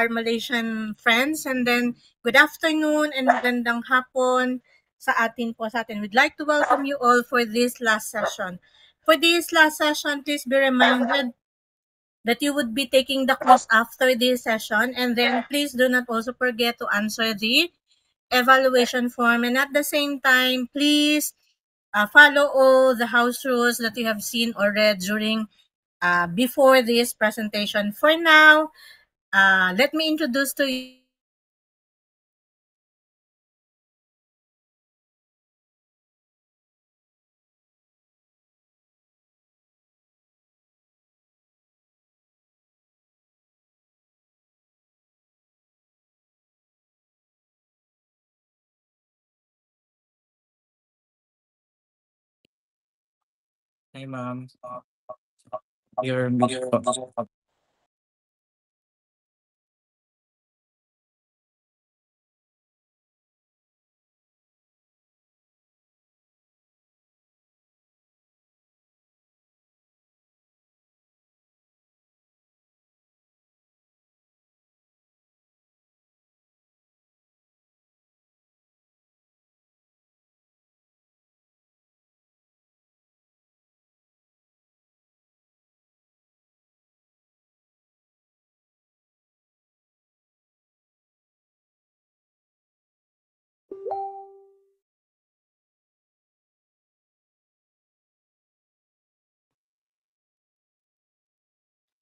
our Malaysian friends, and then good afternoon and magandang hapon sa atin. We'd like to welcome you all for this last session. For this last session, please be reminded that you would be taking the quiz after this session, and then please do not also forget to answer the evaluation form, and at the same time, please follow all the house rules that you have seen or read during before this presentation. For now, let me introduce to you Hi, ma'am. Your mute po.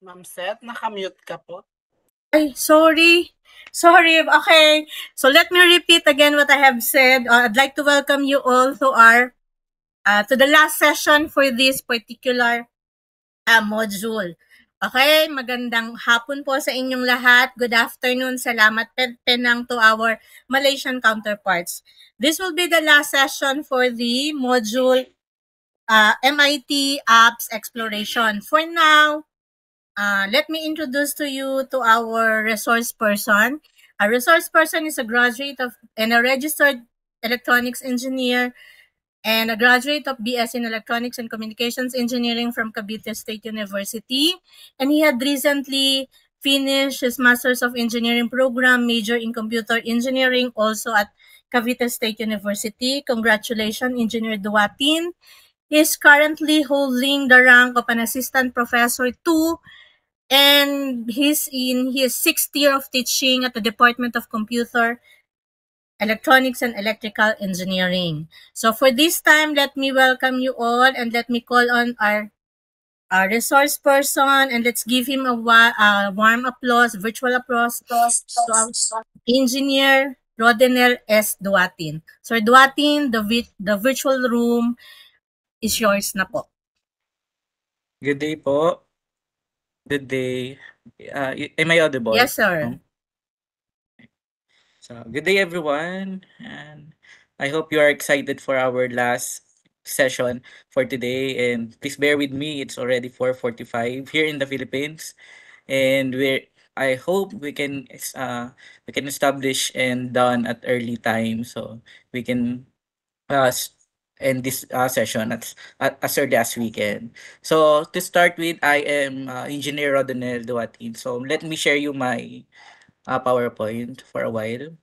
Ma'am Seth, naka-mute ka po. Ay, sorry. Sorry. Okay. So let me repeat again what I have said. I'd like to welcome you all to our to the last session for this particular module. Okay, magandang hapon po sa inyong lahat. Good afternoon. Salamat penang to our Malaysian counterparts. This will be the last session for the module MIT Apps Exploration. For now, let me introduce to you to our resource person. A resource person is a graduate of and a registered electronics engineer and a graduate of BS in Electronics and Communications Engineering from Cavite State University. And he had recently finished his Masters of Engineering program, major in Computer Engineering, also at Cavite State University. Congratulations, Engineer Duatin. He is currently holding the rank of an Assistant Professor 2, and he's in his 6th year of teaching at the Department of Computer Electronics and Electrical Engineering. So for this time, let me welcome you all and let me call on our resource person, and let's give him a warm applause, virtual applause to our engineer Rodenel S. Duatin. Sir Duatin, the virtual room is yours na po. Good day po. Good day. Am I audible? Yes, sir. So, good day everyone. And I hope you are excited for our last session for today. And please bear with me. It's already 4:45 here in the Philippines. And I hope we can establish and done at early time so we can end this session as early as we can. So to start with, I am Engineer Rodonel Duatin. So let me share you my PowerPoint for a while.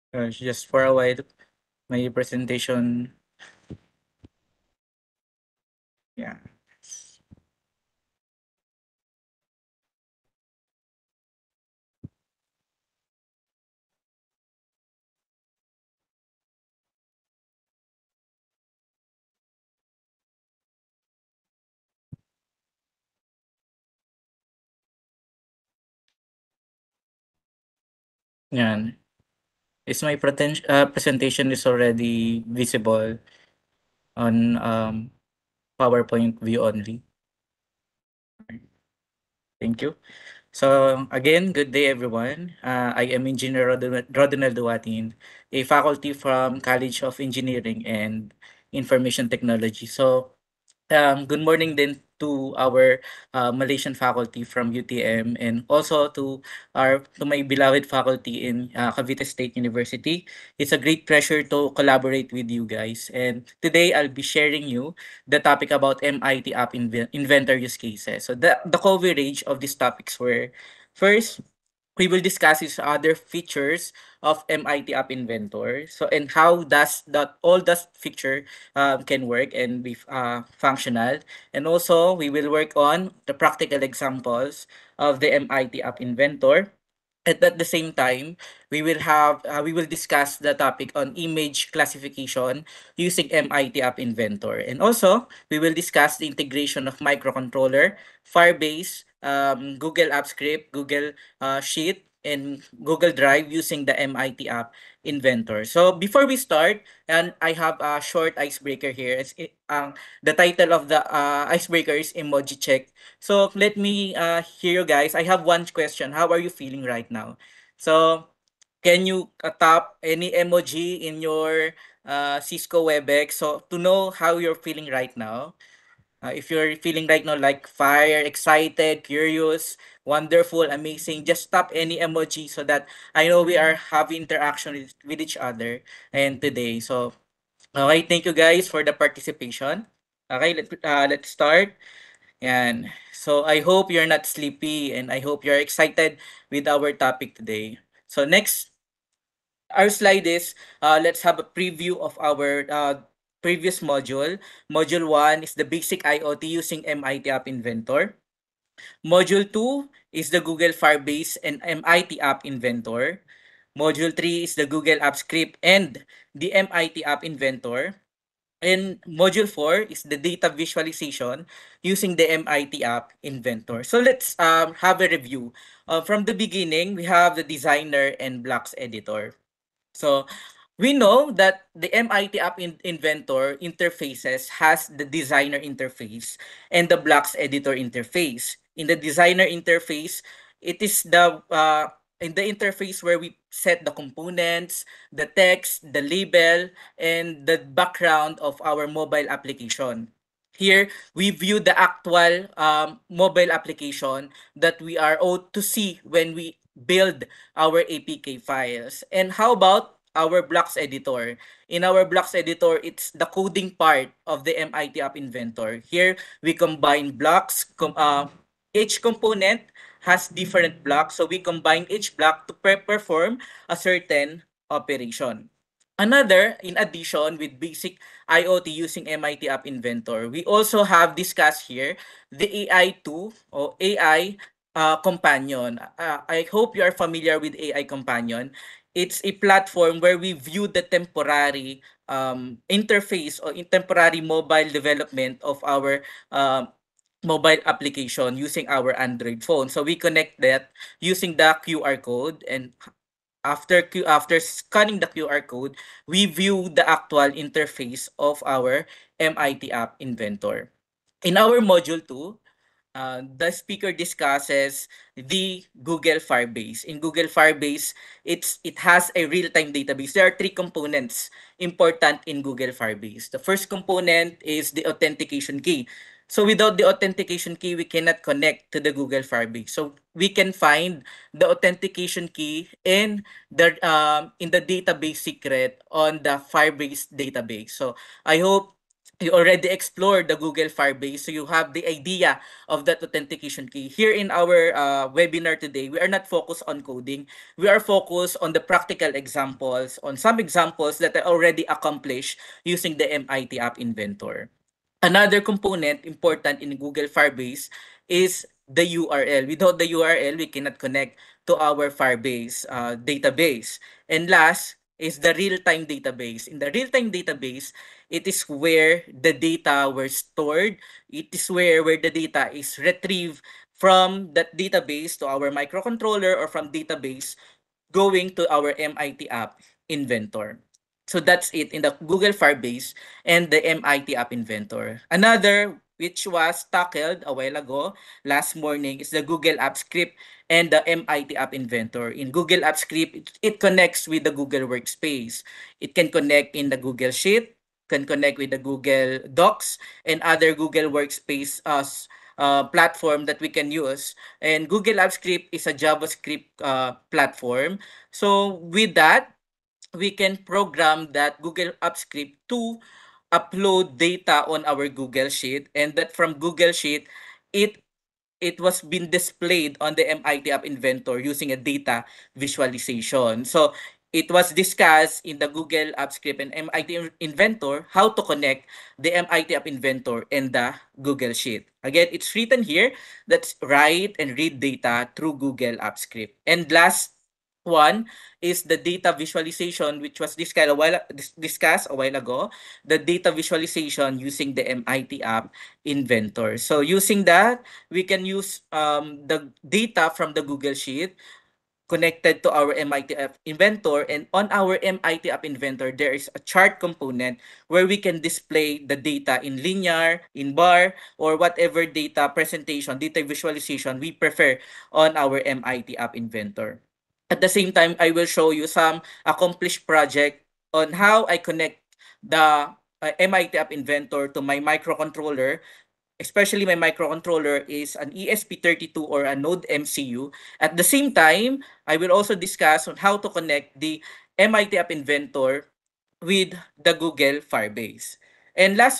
Just for a while, my presentation. Yeah. Yan. Is my presentation is already visible on PowerPoint view only? Thank you. So again, good day everyone. I am Engineer Rodonel Duwatin, a faculty from College of Engineering and Information Technology. So good morning din to our Malaysian faculty from UTM and also to my beloved faculty in Cavite State University. It's a great pleasure to collaborate with you guys. And today I'll be sharing you the topic about MIT app inventor use cases. So the coverage of these topics were first, we will discuss its other features of MIT App Inventor. So and how does that all that feature can work and be functional. And also we will work on the practical examples of the MIT App Inventor. And at the same time, we will discuss the topic on image classification using MIT App Inventor. And also, we will discuss the integration of microcontroller, Firebase, Google Apps Script, Google Sheet, and Google Drive using the MIT App Inventor. So before we start, and I have a short icebreaker here. The title of the icebreaker is emoji check. So let me hear you guys. I have one question. How are you feeling right now? So can you tap any emoji in your Cisco WebEx so to know how you're feeling right now? If you're feeling right now like fire, excited, curious, wonderful, amazing, just tap any emoji so that I know we are having interaction with each other and today. So okay, thank you guys for the participation. Okay, let's start. And so I hope you're not sleepy and I hope you're excited with our topic today. So next, our slide is let's have a preview of our previous module. Module 1 is the basic IoT using MIT App Inventor. Module 2 is the Google Firebase and MIT App Inventor. Module 3 is the Google App Script and the MIT App Inventor. And module 4 is the data visualization using the MIT app Inventor. So let's have a review. From the beginning, we have the designer and blocks editor. So we know that the MIT App Inventor interfaces has the designer interface and the blocks editor interface. In the designer interface, it is the in the interface where we set the components, the text, the label, and the background of our mobile application. Here, we view the actual mobile application that we are owed to see when we build our APK files. And how about our blocks editor? In our blocks editor, it's the coding part of the MIT App Inventor. Here, we combine blocks. Each component has different blocks, so we combine each block to perform a certain operation. Another, in addition, with basic IoT using MIT App Inventor, we also have discussed here the AI 2 or AI Companion. I hope you are familiar with AI Companion. It's a platform where we view the temporary interface or in temporary mobile development of our mobile application using our Android phone. So we connect that using the QR code, and after scanning the QR code, we view the actual interface of our MIT App Inventor. In our module 2, the speaker discusses the Google Firebase. In Google Firebase, it has a real-time database. There are three components important in Google Firebase. The first component is the authentication key. So without the authentication key, we cannot connect to the Google Firebase. So we can find the authentication key in the database secret on the Firebase database. So I hope you already explored the Google Firebase, so you have the idea of that authentication key. Here in our webinar today, we are not focused on coding. We are focused on the practical examples, on some examples that are already accomplished using the MIT App Inventor. Another component important in Google Firebase is the URL. Without the URL, we cannot connect to our Firebase database. And last is the real-time database. In the real-time database, it is where the data were stored. It is where the data is retrieved from that database to our microcontroller or from database going to our MIT app inventor. So that's it in the Google Firebase and the MIT App Inventor. Another which was tackled a while ago last morning is the Google App Script and the MIT App Inventor. In Google App Script, it connects with the Google Workspace. It can connect in the Google Sheet, can connect with the Google Docs and other Google Workspace platform that we can use. And Google App Script is a JavaScript platform. So with that, we can program that Google Apps Script to upload data on our Google Sheet, and that from Google Sheet, it it was been displayed on the MIT App Inventor using a data visualization. So it was discussed in the Google App Script and MIT Inventor how to connect the MIT App Inventor and the Google Sheet. Again, it's written here that's write and read data through Google App Script. And last one is the data visualization, which was discussed a while ago, the data visualization using the MIT App Inventor. So using that, we can use the data from the Google Sheet connected to our MIT App Inventor, and on our MIT App Inventor, there is a chart component where we can display the data in linear, in bar, or whatever data presentation, data visualization we prefer on our MIT App Inventor. At the same time, I will show you some accomplished project on how I connect the MIT App Inventor to my microcontroller. Especially my microcontroller is an ESP32 or a Node MCU. At the same time, I will also discuss on how to connect the MIT App Inventor with the Google Firebase. And last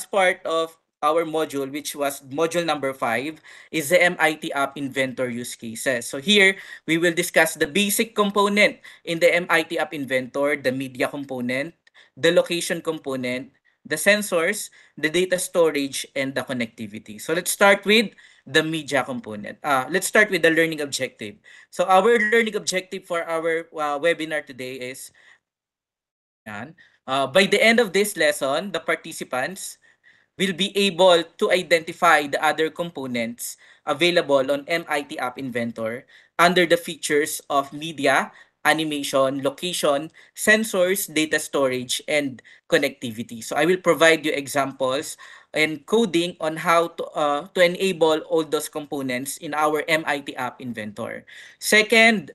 part of our module, which was module number 5, is the MIT App Inventor use cases. So here, we will discuss the basic component in the MIT App Inventor, the media component, the location component, the sensors, the data storage, and the connectivity. So let's start with the media component. Let's start with the learning objective. So our learning objective for our webinar today is yan. By the end of this lesson, the participants will be able to identify the other components available on MIT App Inventor under the features of media, animation, location, sensors, data storage, and connectivity. So I will provide you examples and coding on how to enable all those components in our MIT App Inventor. Second,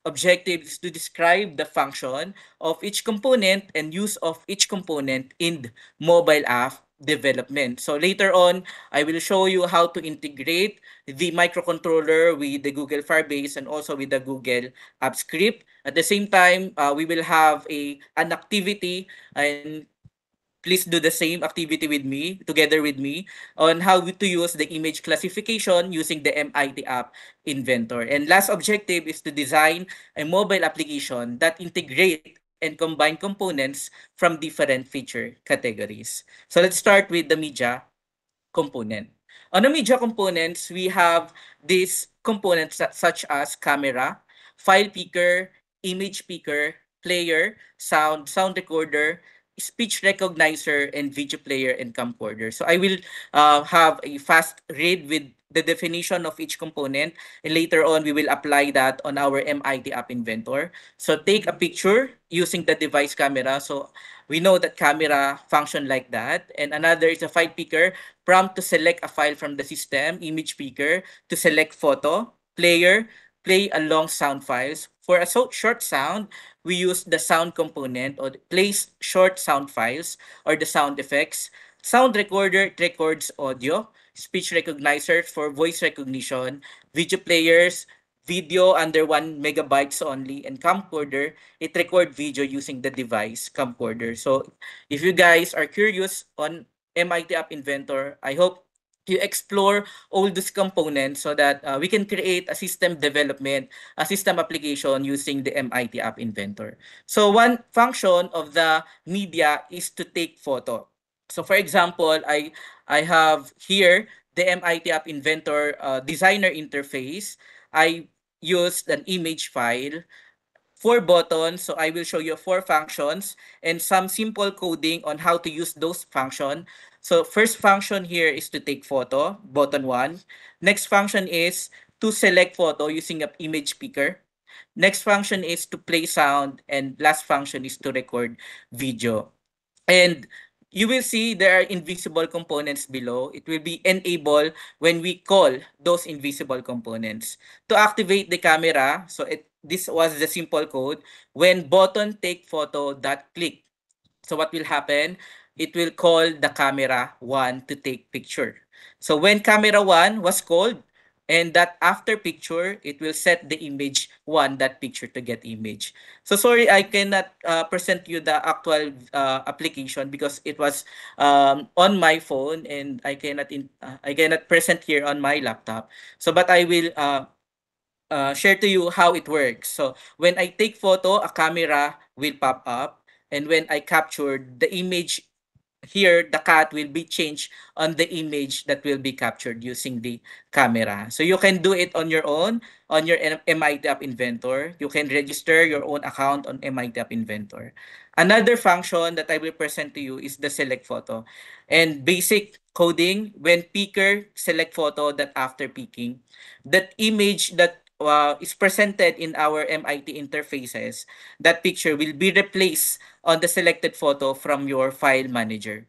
objective is to describe the function of each component and use of each component in mobile app development. So later on, I will show you how to integrate the microcontroller with the Google Firebase and also with the Google App Script. At the same time, we will have an activity, and please do the same activity with me, together with me, on how to use the image classification using the MIT App Inventor. And last objective is to design a mobile application that integrate and combine components from different feature categories. So let's start with the media component. On the media components, we have these components such as camera, file picker, image picker, player, sound recorder, speech recognizer, and video player and camcorder. So I will have a fast read with the definition of each component, and later on we will apply that on our MIT App Inventor. So take a picture using the device camera. So we know that camera function like that. And another is a file picker, prompt to select a file from the system, image picker to select photo, player, play along sound files. For a short sound, we use the sound component or plays short sound files or the sound effects. Sound recorder, it records audio. Speech recognizer for voice recognition. Video players, video under 1 megabytes only. And camcorder, it record video using the device camcorder. So if you guys are curious on MIT App Inventor, I hope you explore all these components so that we can create a system development, a system application using the MIT App Inventor. So one function of the media is to take photo. So for example, I have here the MIT App Inventor designer interface. I used an image file, 4 buttons. So I will show you 4 functions and some simple coding on how to use those functions. So first function here is to take photo, button 1. Next function is to select photo using an image picker. Next function is to play sound, and last function is to record video. And you will see there are invisible components below. It will be enable when we call those invisible components. To activate the camera, so this was the simple code. When button take photo dot click. So what will happen? It will call the camera 1 to take picture. So when camera 1 was called, and that after picture, it will set the image 1 that picture to get image. So sorry, I cannot present you the actual application because it was on my phone, and I cannot present here on my laptop. So but I will share to you how it works. So when I take photo, a camera will pop up, and when I capture the image here, the cat will be changed on the image that will be captured using the camera. So you can do it on your own on your MIT App Inventor. You can register your own account on MIT App Inventor. Another function that I will present to you is the select photo. And basic coding, when picker select photo, that after picking, that image that is presented in our MIT interfaces, that picture will be replaced on the selected photo from your file manager.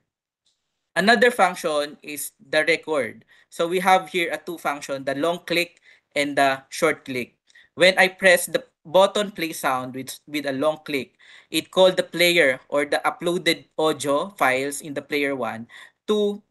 Another function is the record. So we have here a two function, the long click and the short click. When I press the button play sound with a long click, it called the player or the uploaded audio files in the player one to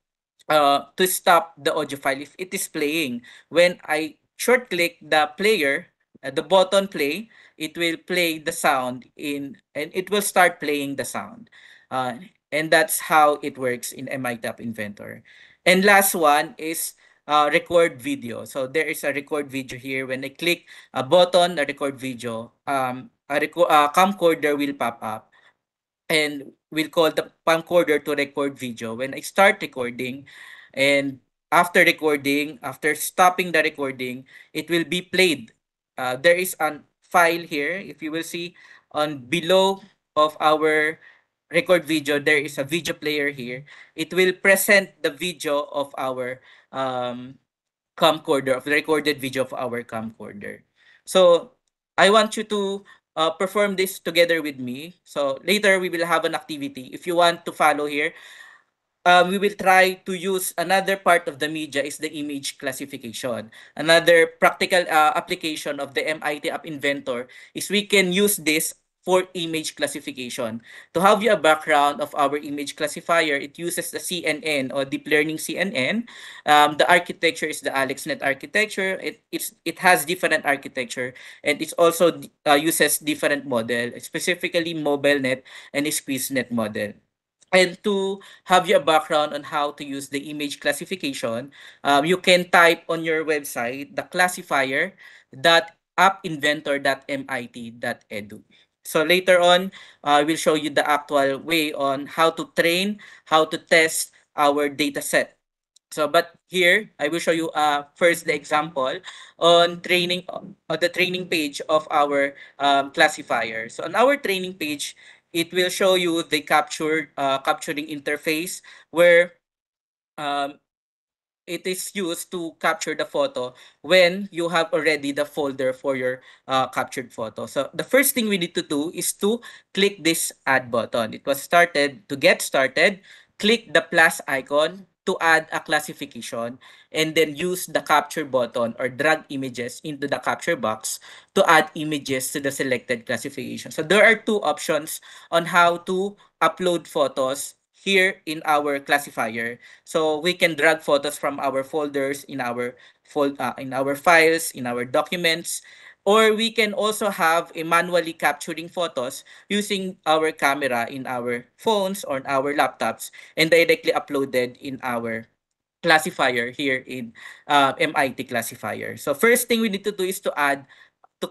stop the audio file if it is playing. When I short click the player, the button play, it will play the sound in and it will start playing the sound. And that's how it works in MITAP Inventor. And last one is record video. So there is a record video here. When I click a button, a record video, a camcorder will pop up, and we'll call the camcorder to record video. When I start recording, and after stopping the recording, it will be played. There is a file here. If you will see on below of our record video, there is a video player here. It will present the video of our um, camcorder, of the recorded video of our camcorder. So I want you to perform this together with me. So later we will have an activity. If you want to follow here, we will try to use another part of the media is the image classification. Another practical application of the MIT App Inventor is we can use this for image classification. To have you a background of our image classifier, it uses the CNN or Deep Learning CNN. The architecture is the AlexNet architecture. It has different architecture, and it also uses different model, specifically MobileNet and SqueezeNet model. And to have your background on how to use the image classification, you can type on your website the classifier dot appinventor.mit.edu. So later on, I will show you the actual way on how to train, how to test our data set. So, but here I will show you first the example on training on the training page of our classifier. So on our training page, it will show you the capturing interface where um, it is used to capture the photo when you have already the folder for your captured photo. So the first thing we need to do is to click this add button. It was started to get started. Click the plus icon to add a classification, and then use the capture button or drag images into the capture box to add images to the selected classification. So there are two options on how to upload photos here in our classifier. So we can drag photos from our folders in our files, in our documents, or we can also have a manually capturing photos using our camera in our phones or our laptops and directly uploaded in our classifier here in MIT classifier. So first thing we need to do is to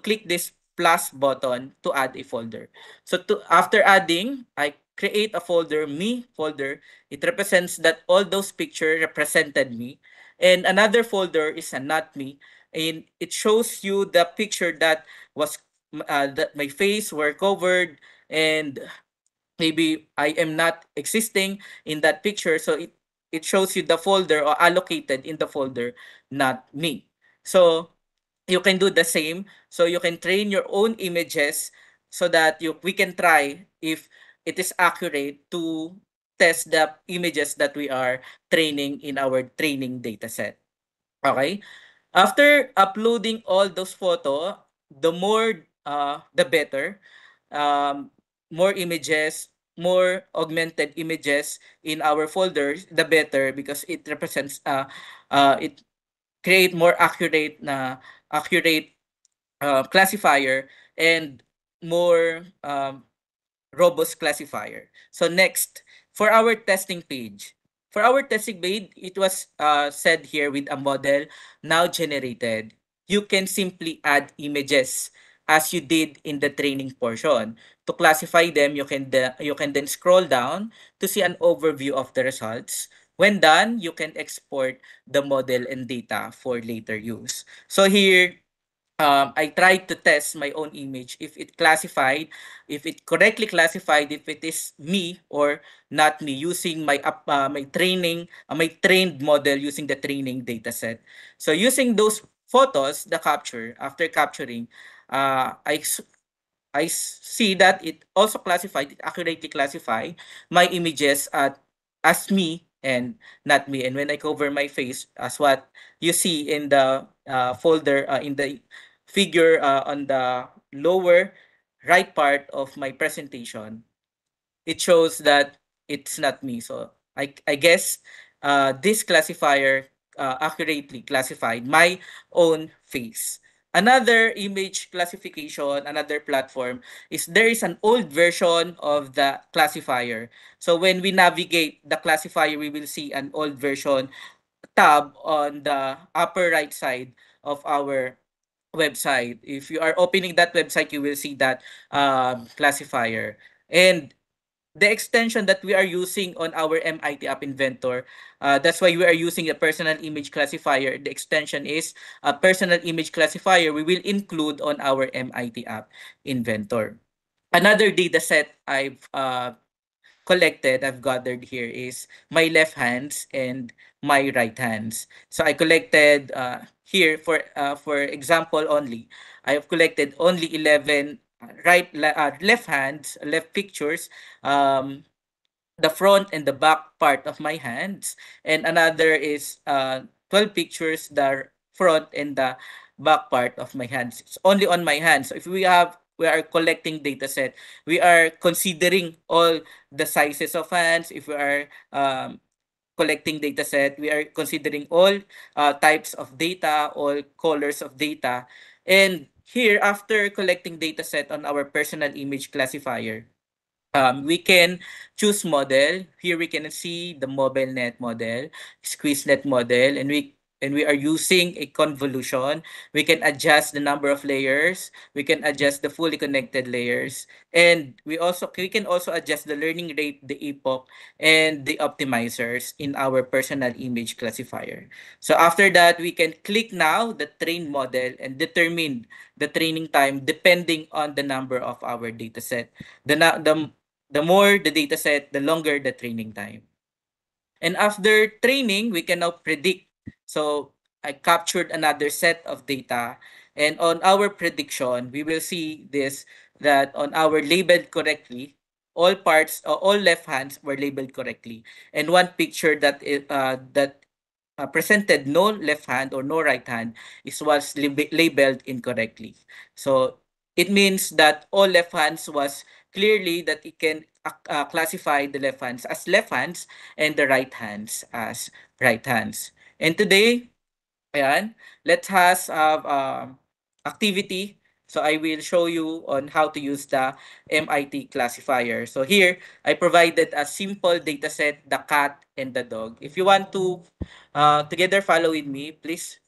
click this plus button to add a folder. So after adding, I create a folder, me folder. It represents that all those pictures represented me. And another folder is a not me. And it shows you the picture that was that my face were covered, and maybe I am not existing in that picture. So it shows you the folder or allocated in the folder, not me. So you can do the same. So you can train your own images so that we can try if it is accurate to test the images that we are training in our training data set. Okay? After uploading all those photo, the more the better. Um, More images, more augmented images in our folders, the better because it represents it create more accurate classifier and more robust classifier. So next, for our testing page. For our testing page, it was said here with a model now generated. You can simply add images as you did in the training portion. To classify them, you can then scroll down to see an overview of the results. When done, you can export the model and data for later use. So here, I tried to test my own image if it correctly classified if it is me or not me using my trained model using the training data set. So using those photos, the capture after capturing, uh, I see that it accurately classified my images as me and not me. And when I cover my face, as what you see in the folder, in the figure on the lower right part of my presentation, it shows that it's not me. So I guess this classifier accurately classified my own face. Another image classification, another platform is there is an old version of the classifier. So when we navigate the classifier, we will see an old version tab on the upper right side of our website. If you are opening that website, you will see that classifier. And the extension that we are using on our MIT App Inventor. That's why we are using a personal image classifier. The extension is a personal image classifier we will include on our MIT App Inventor. Another data set I've gathered here is my left hands and my right hands. So I collected here for example only. I have collected only 11 left hands, left pictures, um, the front and the back part of my hands, and another is 12 pictures, the front and the back part of my hands. It's only on my hands. So if we are collecting data set, we are considering all the sizes of hands. If we are collecting data set, we are considering all types of data, all colors of data. And here, after collecting data set on our personal image classifier, we can choose model. Here we can see the MobileNet model, SqueezeNet model, and we are using a convolution. We can adjust the number of layers. We can adjust the fully connected layers, and we can also adjust the learning rate, the epoch, and the optimizers in our personal image classifier. So after that, we can click now the train model and determine the training time depending on the number of our dataset. The more the data set, the longer the training time. And after training, we can now predict. So I captured another set of data. And on our prediction, we will see this that on our labeled correctly, all left hands were labeled correctly. And one picture that presented no left hand or no right hand was labeled incorrectly. So it means that all left hands was clearly that it can classify the left hands as left hands and the right hands as right hands. And today, ayan, let's have activity. So I will show you on how to use the MIT classifier. So here, I provided a simple data set, the cat and the dog. If you want to together follow with me, please,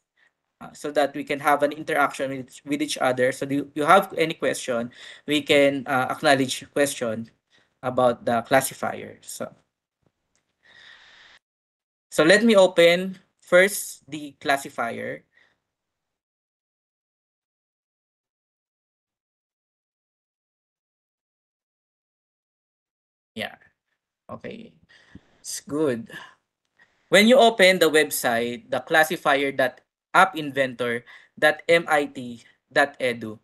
so that we can have an interaction with each other. So do you have any question, we can acknowledge question about the classifier. So let me open first the classifier. Yeah, okay. It's good. When you open the website, the classifier that App Inventor, www.mit.edu.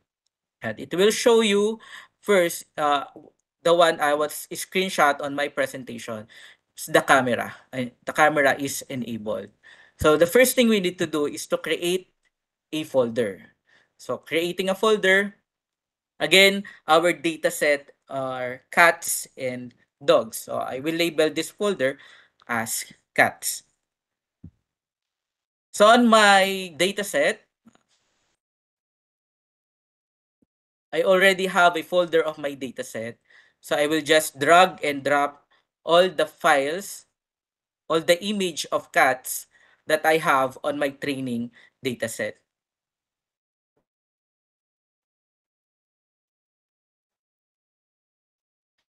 And it will show you first the one I was screenshot on my presentation. It's the camera. The camera is enabled. So the first thing we need to do is to create a folder. So creating a folder, again, our data set are cats and dogs. So I will label this folder as cats. So on my data set, I already have a folder of my dataset. So I will just drag and drop all the files, all the image of cats that I have on my training dataset.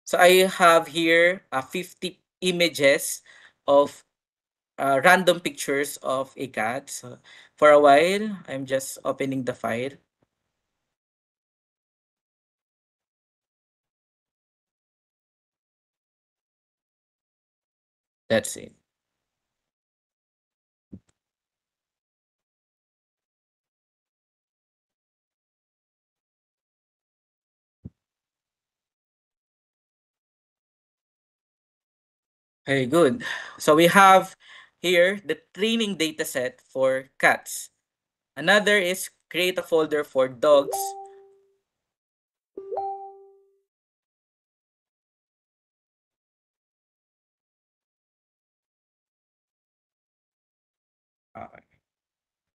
So I have here 50 images of random pictures of a cat. So for a while, I'm just opening the file. That's it. Very good. So we have here the training dataset for cats. Another is create a folder for dogs. Okay.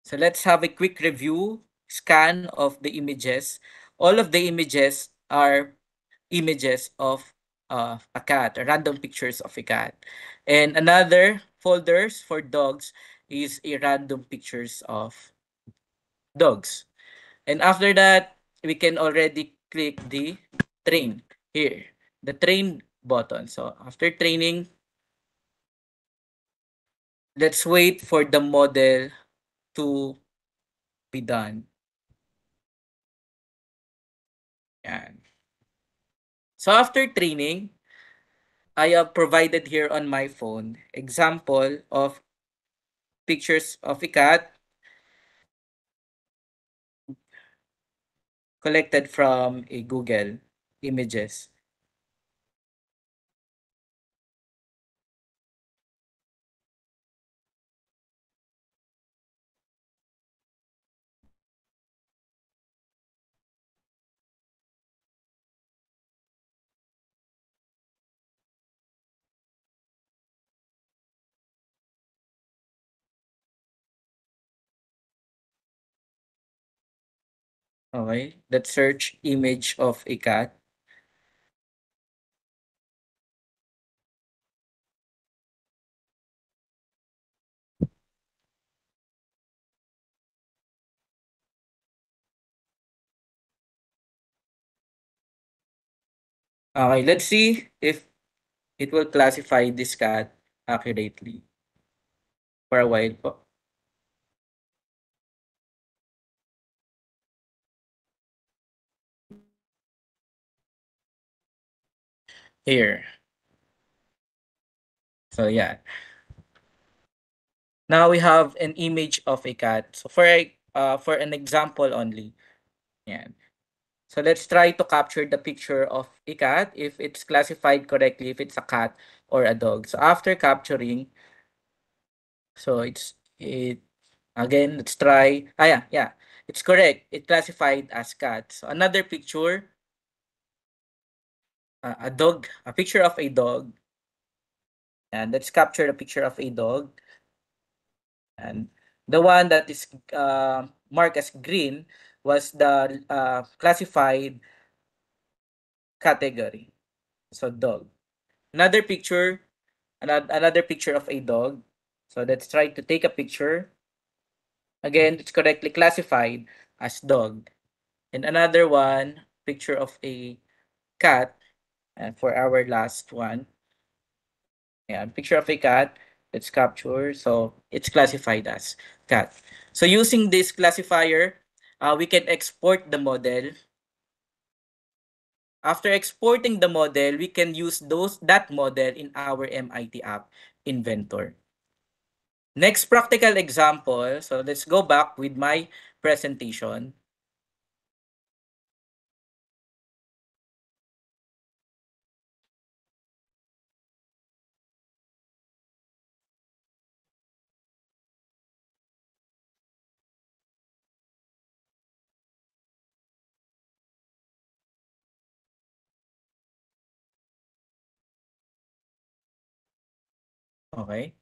So let's have a quick review, scan of the images. All of the images are images of a cat, random pictures of a cat. And another folders for dogs is a random pictures of dogs. And after that, we can already click the train here, the train button. So after training, let's wait for the model to be done. Yan. So after training, I have provided here on my phone example of pictures of a cat collected from a Google Images. Okay, let's search image of a cat. Okay, let's see if it will classify this cat accurately for a while po. Here. So yeah. Now we have an image of a cat. So for an example only. Yeah. So let's try to capture the picture of a cat if it's classified correctly, if it's a cat or a dog. So after capturing, so it again, let's try. Yeah. It's correct. It classified as cat. So another picture, a dog, a picture of a dog. And let's capture the picture of a dog. And the one that is marked as green was the classified category. So dog. Another picture, another picture of a dog. So let's try to take a picture. Again, it's correctly classified as dog. And another one, picture of a cat. And for our last one, yeah, picture of a cat. Let's capture. So it's classified as cat. So using this classifier, we can export the model. After exporting the model, we can use that model in our MIT app inventor. Next practical example. So let's go back with my presentation. Okay.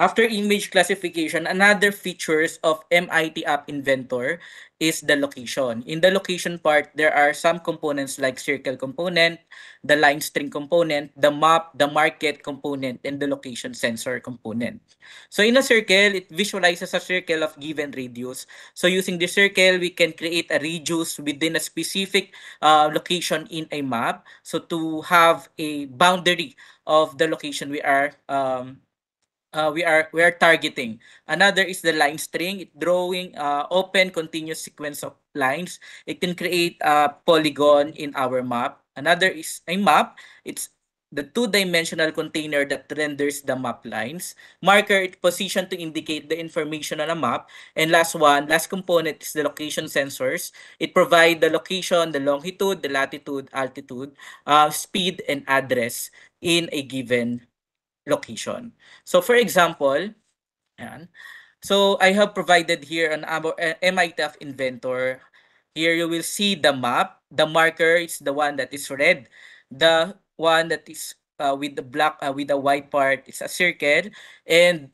After image classification, another features of MIT App Inventor is the location. In the location part, there are some components like circle component, the line string component, the map, the market component, and the location sensor component. So in a circle, it visualizes a circle of given radius. So using the circle, we can create a radius within a specific location in a map. So to have a boundary of the location we are targeting. Another is the line string. It drawing open continuous sequence of lines. It can create a polygon in our map. Another is a map. It's the two-dimensional container that renders the map lines. Marker, it position to indicate the information on a map. And last component is the location sensors. It provide the location, the longitude, the latitude, altitude, speed, and address in a given location. So for example, ayan. So I have provided here an MITF Inventor. Here you will see the map. The marker is the one that is red. The one that is with the black with the white part is a circle, and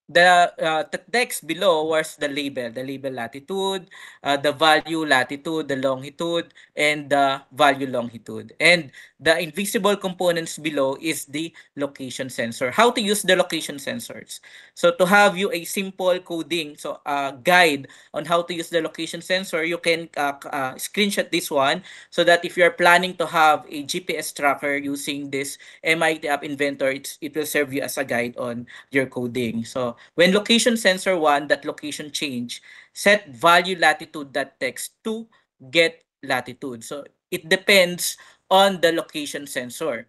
the text below was the label latitude, the value latitude, the longitude, and the value longitude. And the invisible components below is the location sensor. How to use the location sensors. So to have you a simple coding, so guide on how to use the location sensor, you can screenshot this one so that if you're planning to have a GPS tracker using this MIT App Inventor, it will serve you as a guide on your coding. So when location sensor 1, that location change, set value latitude that text to get latitude. So it depends on the location sensor.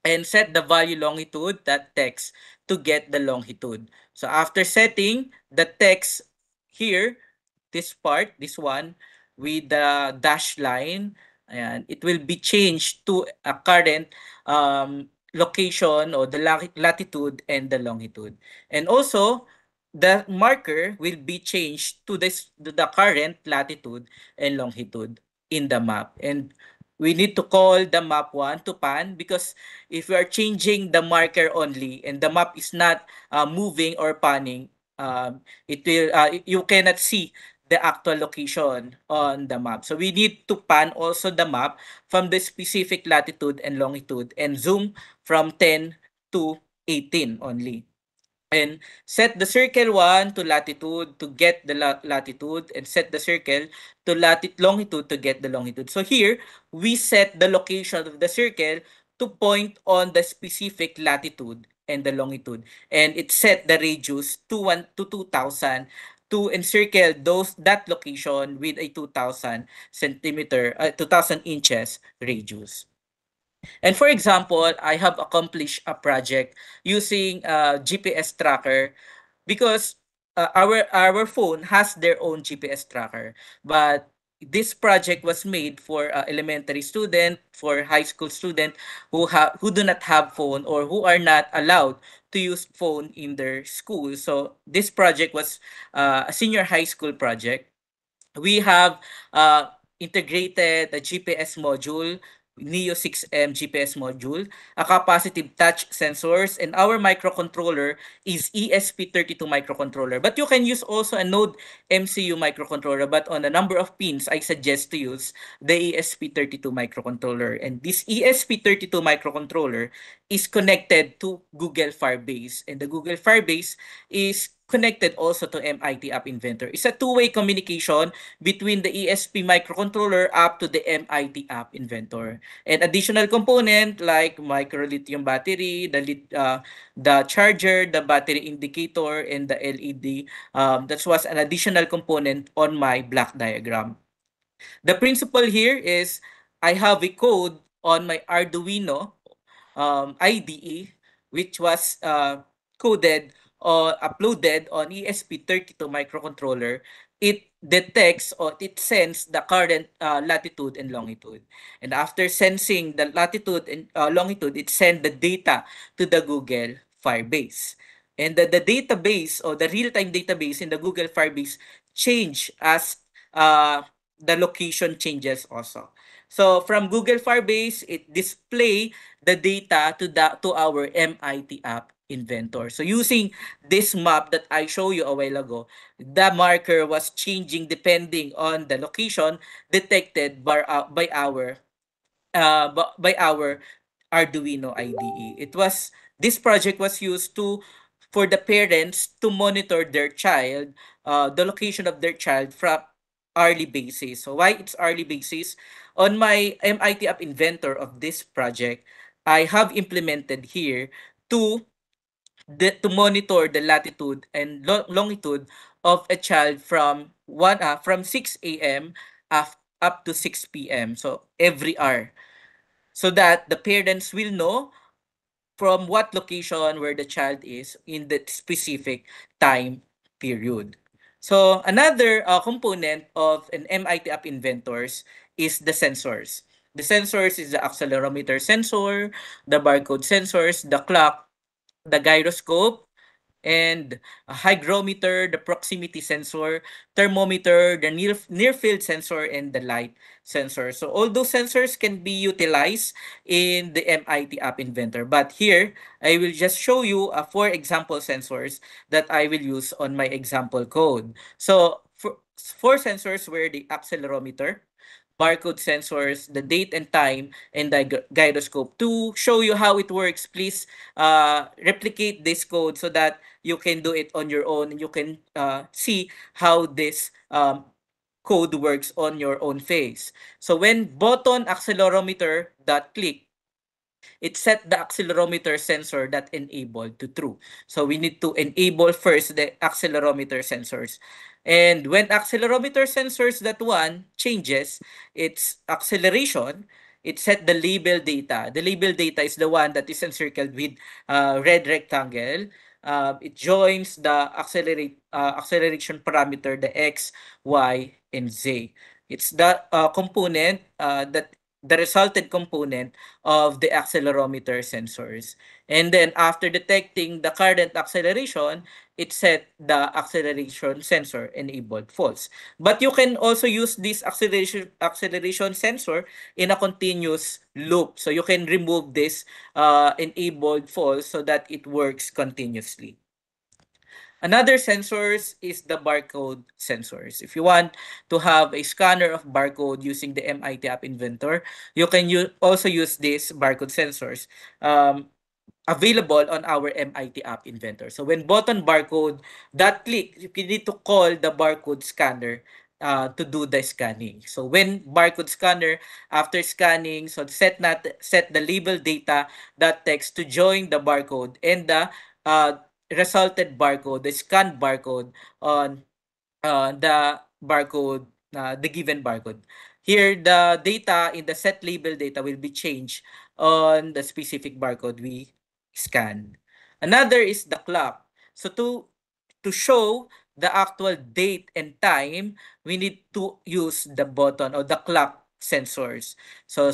And set the value longitude that text to get the longitude. So after setting the text here, this part, this one, with the dash line, and it will be changed to a current location or the latitude and the longitude. And also, the marker will be changed to the current latitude and longitude in the map. And we need to call the map 1 to pan, because if we are changing the marker only and the map is not moving or panning, it will you cannot see the actual location on the map. So we need to pan also the map from the specific latitude and longitude and zoom from 10 to 18 only. And set the circle 1 to latitude to get the latitude, and set the circle to longitude to get the longitude. So here, we set the location of the circle to point on the specific latitude and the longitude. And it set the radius to 2000 to encircle that location with a 2000 inches radius. And for example, I have accomplished a project using a GPS tracker, because our phone has their own GPS tracker, but this project was made for elementary student, for high school student who do not have phone or who are not allowed to use phone in their school. So this project was a senior high school project. We have integrated a GPS module, Neo 6M GPS module, a capacitive touch sensors, and our microcontroller is ESP32 microcontroller. But you can use also a Node MCU microcontroller, but on the number of pins, I suggest to use the ESP32 microcontroller. And this ESP32 microcontroller is connected to Google Firebase. And the Google Firebase is connected also to MIT App Inventor. It's a two-way communication between the ESP microcontroller up to the MIT App Inventor. And additional component like micro lithium battery, the charger, the battery indicator, and the LED. That was an additional component on my block diagram. The principle here is I have a code on my Arduino IDE, which was coded uploaded on ESP32 microcontroller, it detects or it sends the current latitude and longitude. And after sensing the latitude and longitude, it sends the data to the Google Firebase. And the database or the real-time database in the Google Firebase change as the location changes also. So from Google Firebase, it display the data to our MIT app inventor. So using this map that I showed you a while ago, the marker was changing depending on the location detected by our Arduino IDE. This project was used to for the parents to monitor their child, the location of their child from early basis. So why it's early basis? On my MIT App Inventor of this project, I have implemented here to to monitor the latitude and longitude of a child from 6 a.m. Up to 6 p.m. So every hour, so that the parents will know from what location where the child is in the specific time period. So another component of an MIT App Inventors is the sensors. The sensors is the accelerometer sensor, the barcode sensors, the clock, the gyroscope, and a hygrometer, the proximity sensor, thermometer, the near field sensor, and the light sensor. So all those sensors can be utilized in the MIT App Inventor. But here, I will just show you four example sensors that I will use on my example code. So four sensors were the accelerometer, barcode sensors, the date and time, and the gyroscope. To show you how it works, please replicate this code so that you can do it on your own and you can see how this code works on your own face. So when button accelerometer dot click, it set the accelerometer sensor that enabled to true. So we need to enable first the accelerometer sensors. And when accelerometer sensors that one changes its acceleration, it set the label data. The label data is the one that is encircled with red rectangle. It joins the acceleration parameter, the x, y, and z. It's the component that the resulted component of the accelerometer sensors. And then after detecting the current acceleration, it set the acceleration sensor enabled false. But you can also use this acceleration sensor in a continuous loop. So you can remove this enabled false so that it works continuously. Another sensors is the barcode sensors. If you want to have a scanner of barcode using the MIT App Inventor, you can also use these barcode sensors available on our MIT App Inventor. So when button barcode that click, you need to call the barcode scanner to do the scanning. So when barcode scanner, after scanning, so set the label data that text to join the barcode and the resulted barcode, the scanned barcode on the given barcode. Here, the data in the set label data will be changed on the specific barcode we scan. Another is the clock. So to show the actual date and time, we need to use the button or the clock sensors. So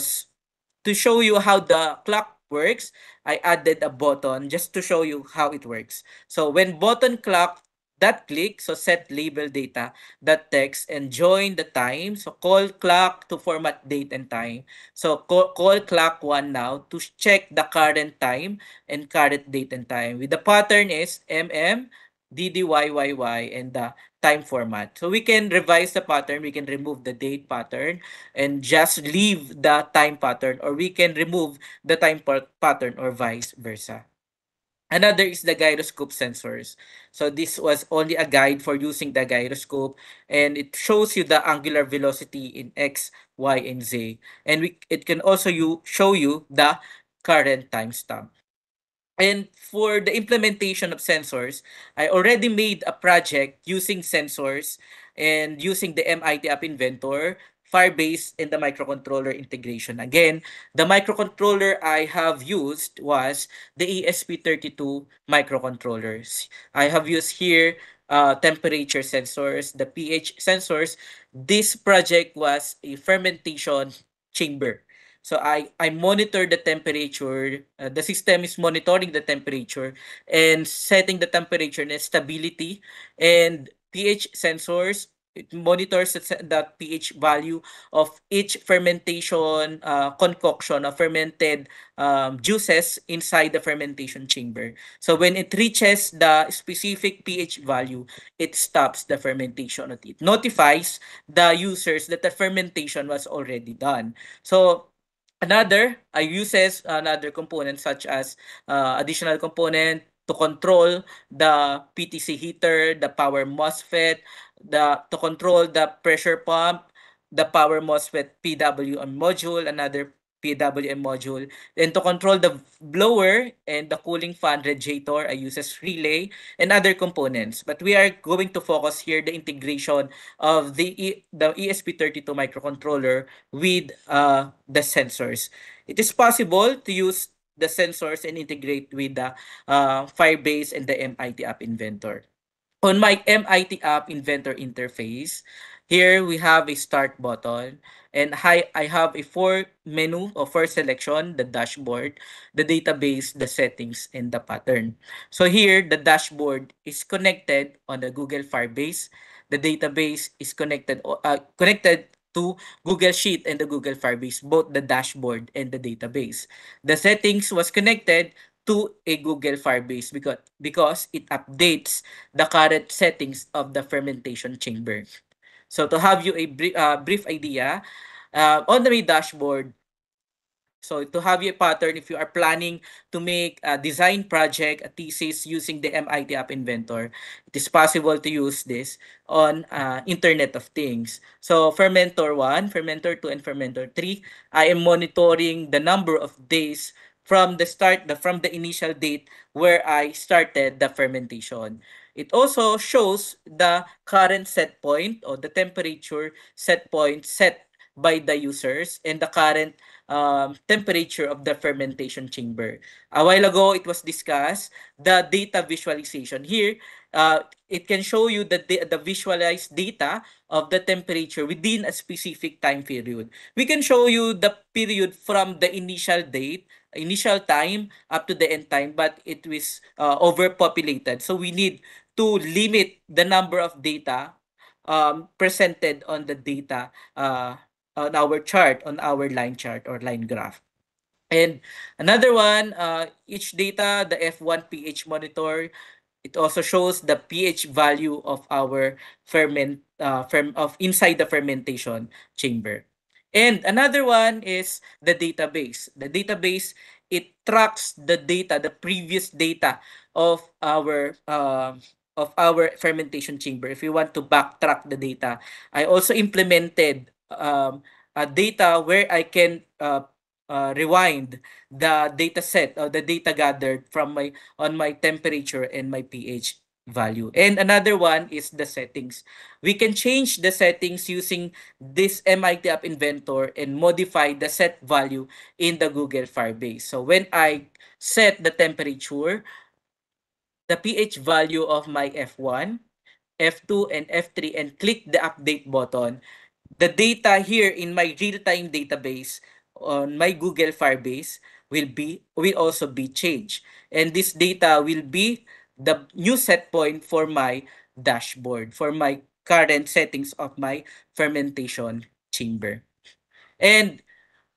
to show you how the clock works, I added a button just to show you how it works. So when button clock that click, so set label data, that text, and join the time. So call clock to format date and time. So call clock 1 now to check the current time and current date and time. With the pattern is DDYYY and the time format. So we can revise the pattern, we can remove the date pattern and just leave the time pattern, or we can remove the time pattern or vice versa. Another is the gyroscope sensors. So this was only a guide for using the gyroscope, and it shows you the angular velocity in X, Y, and Z. And it can also show you the current timestamp. And for the implementation of sensors, I already made a project using sensors and using the MIT App Inventor. Firebase and the microcontroller integration. Again, the microcontroller I have used was the ESP32 microcontrollers. I have used here temperature sensors, the pH sensors. This project was a fermentation chamber. So I monitor the temperature. The system is monitoring the temperature and setting the temperature and stability, and pH sensors. It monitors the pH value of each fermentation concoction of fermented juices inside the fermentation chamber. So when it reaches the specific pH value, it stops the fermentation. It notifies the users that the fermentation was already done. So I uses another component such as additional component to control the PTC heater, the power MOSFET, to control the pressure pump, the power MOSFET PWM module, another PWM module, and to control the blower and the cooling fan radiator, I uses relay and other components. But we are going to focus here the integration of the ESP32 microcontroller with the sensors. It is possible to use the sensors and integrate with the Firebase and the MIT App Inventor. On my MIT App Inventor interface, here we have a start button, and I have a four menu or four selection: the dashboard, the database, the settings, and the pattern. So here, the dashboard is connected on the Google Firebase. The database is connected to Google Sheet and the Google Firebase, both the dashboard and the database. The settings was connected to a Google Firebase because it updates the current settings of the fermentation chamber. So to have you a brief idea, on the dashboard, so to have you a pattern, if you are planning to make a design project, a thesis using the MIT App Inventor, it is possible to use this on Internet of Things. So Fermentor 1, Fermentor 2, and Fermentor 3, I am monitoring the number of days from from the initial date where I started the fermentation. It also shows the current set point or the temperature set point set by the users and the current temperature of the fermentation chamber. A while ago, it was discussed the data visualization. Here, it can show you the visualized data of the temperature within a specific time period. We can show you the period from the initial date, initial time up to the end time, but it was overpopulated. So we need to limit the number of data presented on the data on our chart, on our line chart or line graph. And another one, each data, the F1 pH monitor, it also shows the pH value of our inside the fermentation chamber. And another one is the database. The database, it tracks the data, the previous data of our fermentation chamber. If you want to backtrack the data, I also implemented data where I can rewind the data set or the data gathered from my temperature and my pH value. And another one is the settings. We can change the settings using this MIT App Inventor and modify the set value in the Google Firebase. So when I set the temperature, the pH value of my F1, F2, and F3 and click the update button, the data here in my real-time database on my Google Firebase will also be changed. And this data will be the new set point for my dashboard, for my current settings of my fermentation chamber. And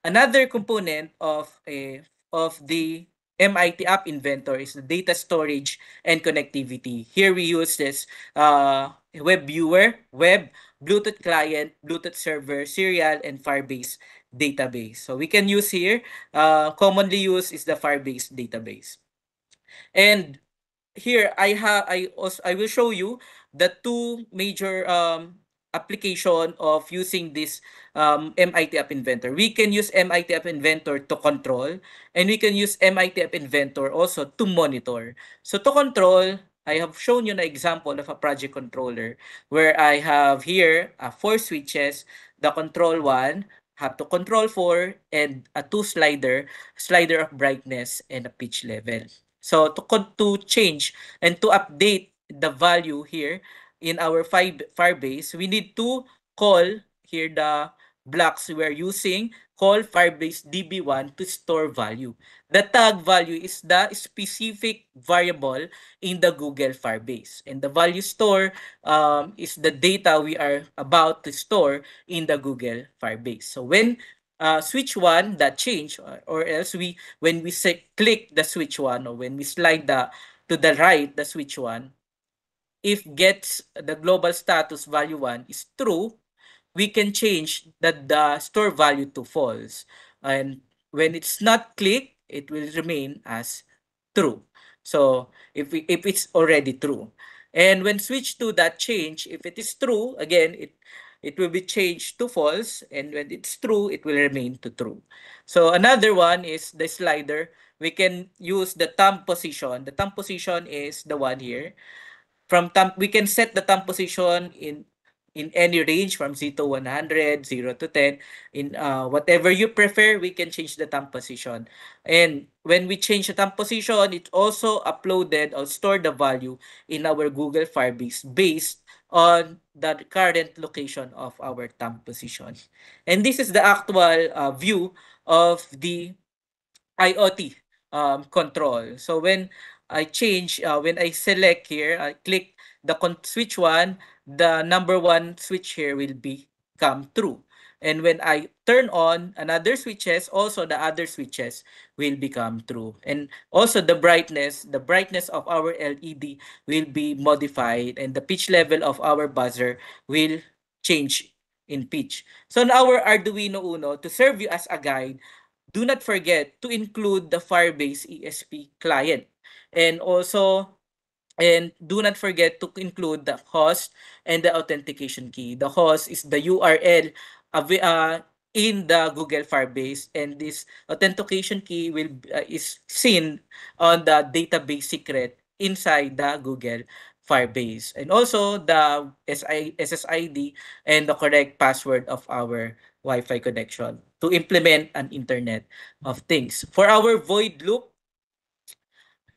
another component of the MIT App Inventor is the data storage and connectivity. Here we use this web viewer, Bluetooth client, Bluetooth server, serial, and Firebase database. So we can use here, commonly used is the Firebase database. And here I will show you the two major application of using this MIT App Inventor. We can use MIT App Inventor to control, and we can use MIT App Inventor also to monitor. So to control, I have shown you an example of a project controller where I have here 4 switches, the control 1, have to control 4, and a 2 slider of brightness and a pitch level. So to change and to update the value here in our Firebase, we need to call here the blocks we are using, call Firebase DB1 to store value. The tag value is the specific variable in the Google Firebase. And the value store is the data we are about to store in the Google Firebase. So when switch 1 that change, or else when we say click the switch 1, or when we slide to the right the switch 1, if gets the global status value 1 is true, we can change the store value to false. And when it's not clicked, it will remain as true. So if it's already true. And when switch to that change, if it is true, again, it will be changed to false. And when it's true, it will remain to true. So another one is the slider. We can use the thumb position. The thumb position is the one here. From thumb, we can set the thumb position in any range from 0 to 100, 0 to 10. In whatever you prefer, we can change the thumb position. And when we change the thumb position, it's also uploaded or stored the value in our Google Firebase based on the current location of our thumb position. And this is the actual view of the IoT control. So when I select here, I click the switch 1, the number 1 switch here will become true. And when I turn on another switches, also the other switches will become true. And also the brightness of our LED will be modified, and the pitch level of our buzzer will change in pitch. So in our Arduino Uno, to serve you as a guide, do not forget to include the Firebase ESP client. And also, and do not forget to include the host and the authentication key. The host is the URL in the Google Firebase, and this authentication key is seen on the database secret inside the Google Firebase, and also the SSID and the correct password of our Wi-Fi connection to implement an Internet of Things. For our void loop,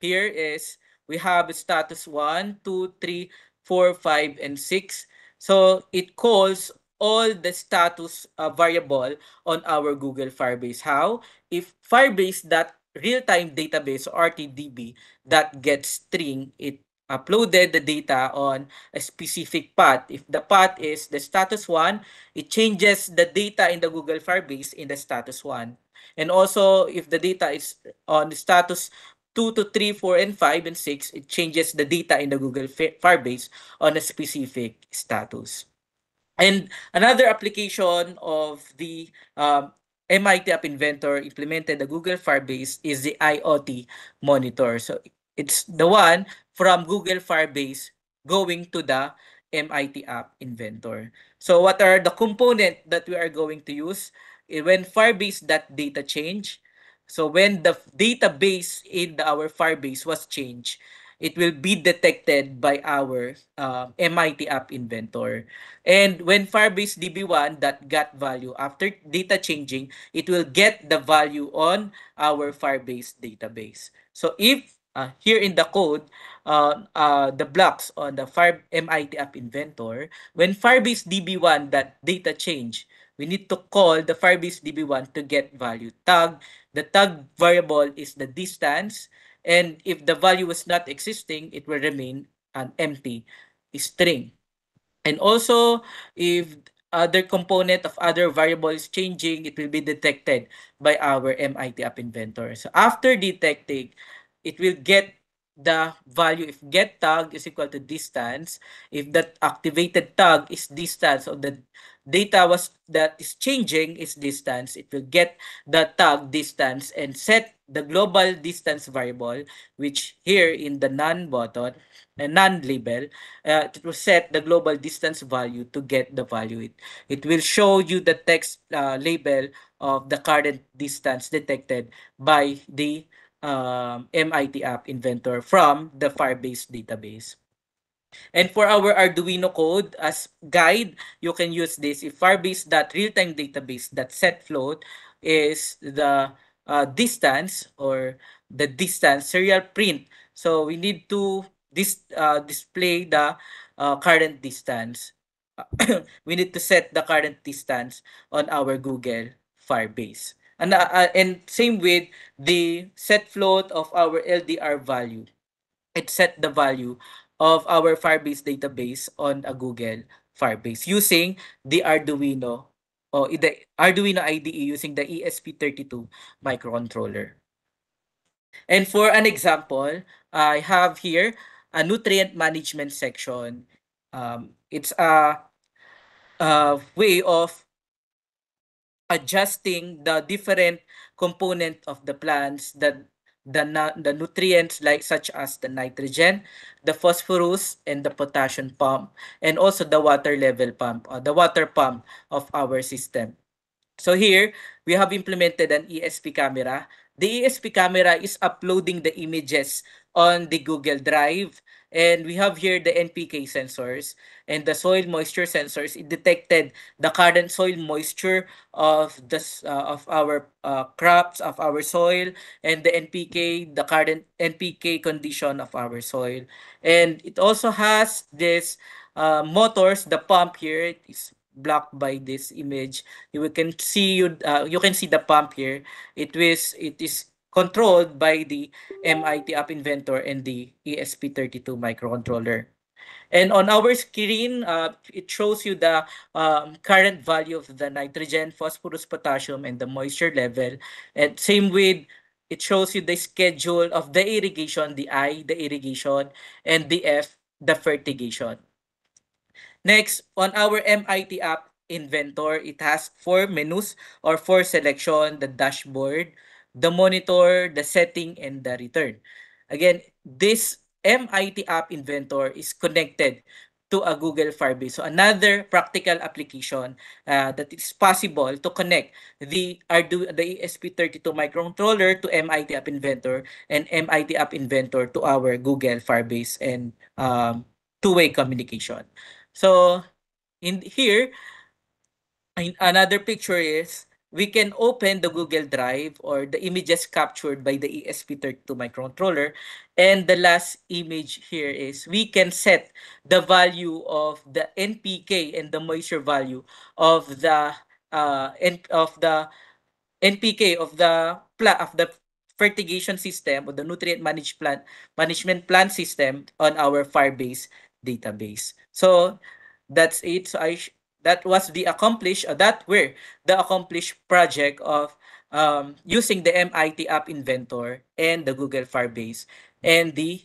here is we have status 1, 2, 3, 4, 5, and 6. So it calls all the status variable on our Google Firebase. How? If Firebase that real-time database or RTDB that gets string, it uploaded the data on a specific path. If the path is the status 1, it changes the data in the Google Firebase in the status 1. And also, if the data is on the status 2 to 3, 4, and 5, and 6, it changes the data in the Google Firebase on a specific status. And another application of the MIT App Inventor implemented the Google Firebase is the IoT monitor. So it's the one from Google Firebase going to the MIT App Inventor. So what are the components that we are going to use? When Firebase that data change, so when the database in our Firebase was changed, it will be detected by our MIT App Inventor. And when Firebase DB1 that got value after data changing, it will get the value on our Firebase database. So if here in the code, the blocks on the MIT App Inventor, when Firebase DB1 that data change, we need to call the Firebase DB1 to get value tag. The tag variable is the distance, and if the value is not existing, it will remain an empty string. And also, if other component of other variables changing, it will be detected by our MIT App Inventor. So after detecting, it will get the value if get tag is equal to distance. If that activated tag is distance, or the data that is changing is distance, it will get the tag distance and set the global distance variable, which here in the none button, a none label, to set the global distance value to get the value. It will show you the text label of the current distance detected by the MIT App Inventor from the Firebase database. And for our Arduino code as guide, you can use this. If Firebase.realtime database.setFloat is the distance or the distance serial print. So we need to display the current distance. We need to set the current distance on our Google Firebase. And same with the set float of our LDR value. It set the value of our Firebase database on a Google Firebase using the Arduino or the Arduino IDE using the ESP32 microcontroller. And for an example, I have here a nutrient management section. It's a way of adjusting the different component of the plants that the nutrients like such as the nitrogen, the phosphorus, and the potassium pump, and also the water level pump, the water pump of our system. So here, we have implemented an ESP camera. The ESP camera is uploading the images on the Google Drive. And we have here the NPK sensors and the soil moisture sensors. It detected the current soil moisture of of our crops, of our soil, and the NPK, the current NPK condition of our soil. And it also has this motors, the pump here. It is blocked by this image. You can see the pump here. It is controlled by the MIT App Inventor and the ESP32 microcontroller. And on our screen, it shows you the current value of the nitrogen, phosphorus, potassium, and the moisture level. And same with, it shows you the schedule of the irrigation, the I, the irrigation, and the F, the fertigation. Next, on our MIT app inventor, it has 4 menus or 4 selection, the dashboard, the monitor, the setting, and the return. Again, this MIT app inventor is connected to a Google Firebase. So another practical application that is possible to connect the ESP32 microcontroller to MIT App Inventor and MIT App Inventor to our Google Firebase and two-way communication. So in here, another picture is we can open the Google Drive or the images captured by the ESP32 microcontroller. And the last image here is we can set the value of the NPK and the moisture value of the NPK of the fertigation system or the nutrient management plant system on our Firebase database. So that's it. So that was the accomplished that were the accomplished project of using the MIT App Inventor and the Google Firebase and the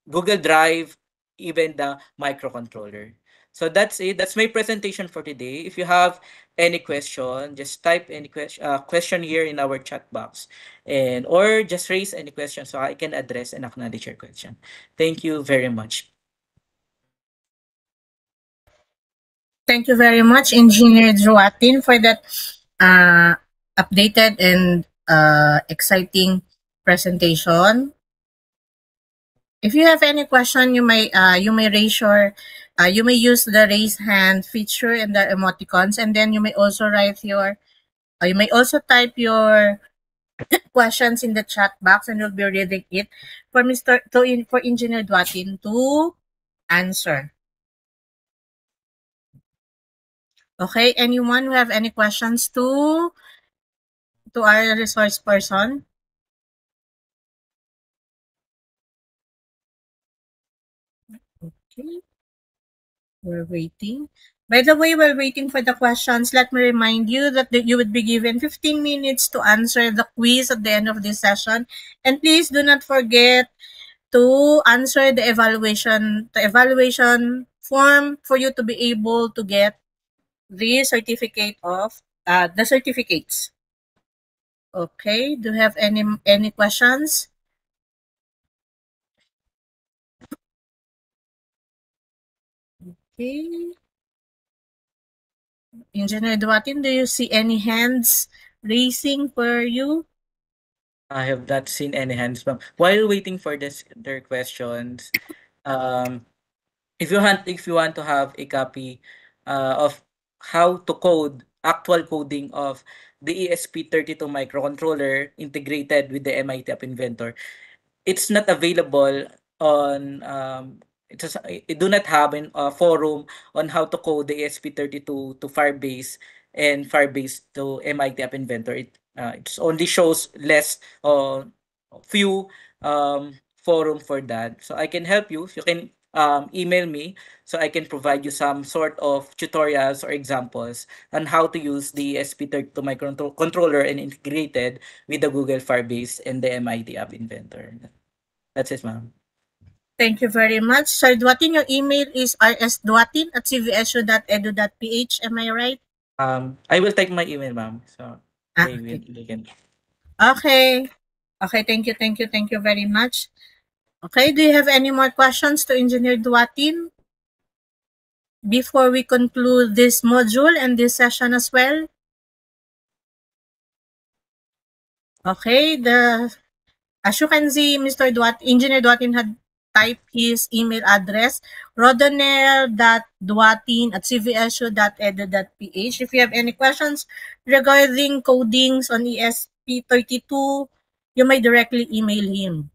Google Drive, even the microcontroller. So that's it. That's my presentation for today. If you have any question, just type any question here in our chat box, and or just raise any question so I can address and acknowledge your question. Thank you very much. Thank you very much, Engineer Joatin, for that updated and exciting presentation. If you have any question, you may raise your you may use the raise hand feature and the emoticons, and then you may also write your you may also type your questions in the chat box, and we'll be reading it for for Engineer Duatin to answer. Okay, anyone who have any questions to our resource person? Okay, we're waiting. By the way, while waiting for the questions, let me remind you that you would be given 15 minutes to answer the quiz at the end of this session. And please do not forget to answer the evaluation form for you to be able to get the certificate of the certificates. Okay, do you have any questions? Okay. Engineer Duatin, do you see any hands raising for you? I have not seen any hands, ma'am. While waiting for their questions, um, if you want to have a copy of how to code actual coding of the ESP32 microcontroller integrated with the MIT App Inventor, it's not available on it do not have a forum on how to code the ESP32 to Firebase and Firebase to MIT App Inventor. It only shows less few forum for that. So I can help you. You can email me so I can provide you some sort of tutorials or examples on how to use the ESP32 microcontroller and integrated with the Google Firebase and the MIT App Inventor. That's it, ma'am. Thank you very much. Sir Duatin, your email is rsduatin@cvsu.edu.ph. Am I right? I will take my email, ma'am. So Okay. they can. Okay. Okay, thank you very much. Okay, do you have any more questions to Engineer Duatin before we conclude this module and this session as well? Okay, as you can see, Engineer Duatin had typed his email address, rodonel.duatin@cvsu.edu.ph. If you have any questions regarding codings on ESP32, you may directly email him.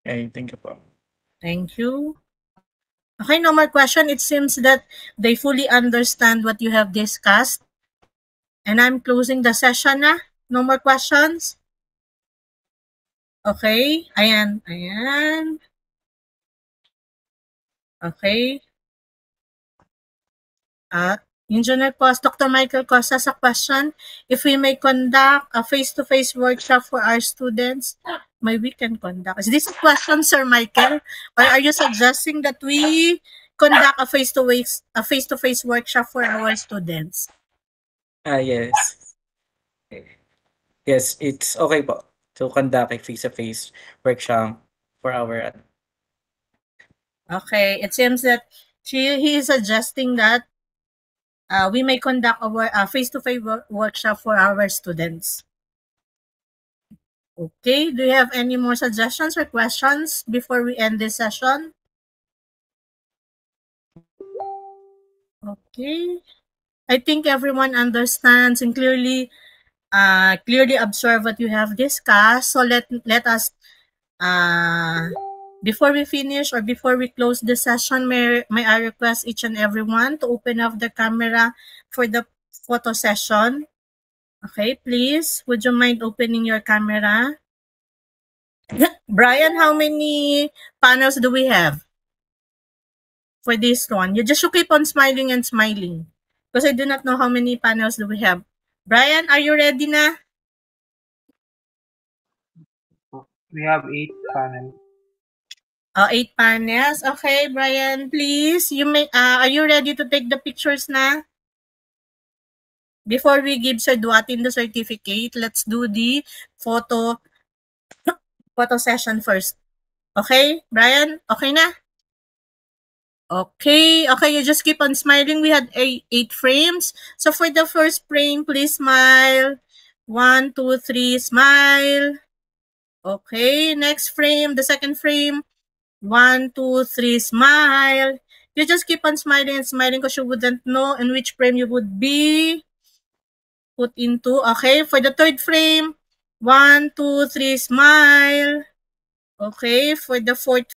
Okay, thank you po. Thank you. Okay, no more question. It seems that they fully understand what you have discussed. And I'm closing the session na. No more questions? Okay, ayan. Okay. Engineer Cos, Dr. Michael Cos has a question. If we may conduct a face-to-face workshop for our students, we can conduct. Is this a question, Sir Michael? Or are you suggesting that we conduct a face-to-face workshop for our students? Yes. Yes, it's okay po to conduct a face-to-face workshop for our Okay, it seems that he is suggesting that we may conduct a face-to-face workshop for our students. Okay, do you have any more suggestions or questions before we end this session? Okay, I think everyone understands and clearly observe what you have discussed. So let us before we finish or before we close the session, may I request each and everyone to open up the camera for the photo session. Okay, please, would you mind opening your camera? Brian, how many panels do we have for this one? You just should keep on smiling and smiling because I do not know how many panels do we have. Brian, are you ready na? We have 8 panels. 8 panels. Okay, Brian, please. Are you ready to take the pictures na? Before we give Sir Duatin the certificate, let's do the photo session first. Okay, Brian? Okay na? Okay, you just keep on smiling. We had 8 frames. So for the first frame, please smile. 1, 2, 3, smile. Okay, next frame, the second frame. 1, 2, 3, smile. You just keep on smiling and smiling because you wouldn't know in which frame you would be put into. Okay, for the third frame, 1, 2, 3, smile. Okay, for the fourth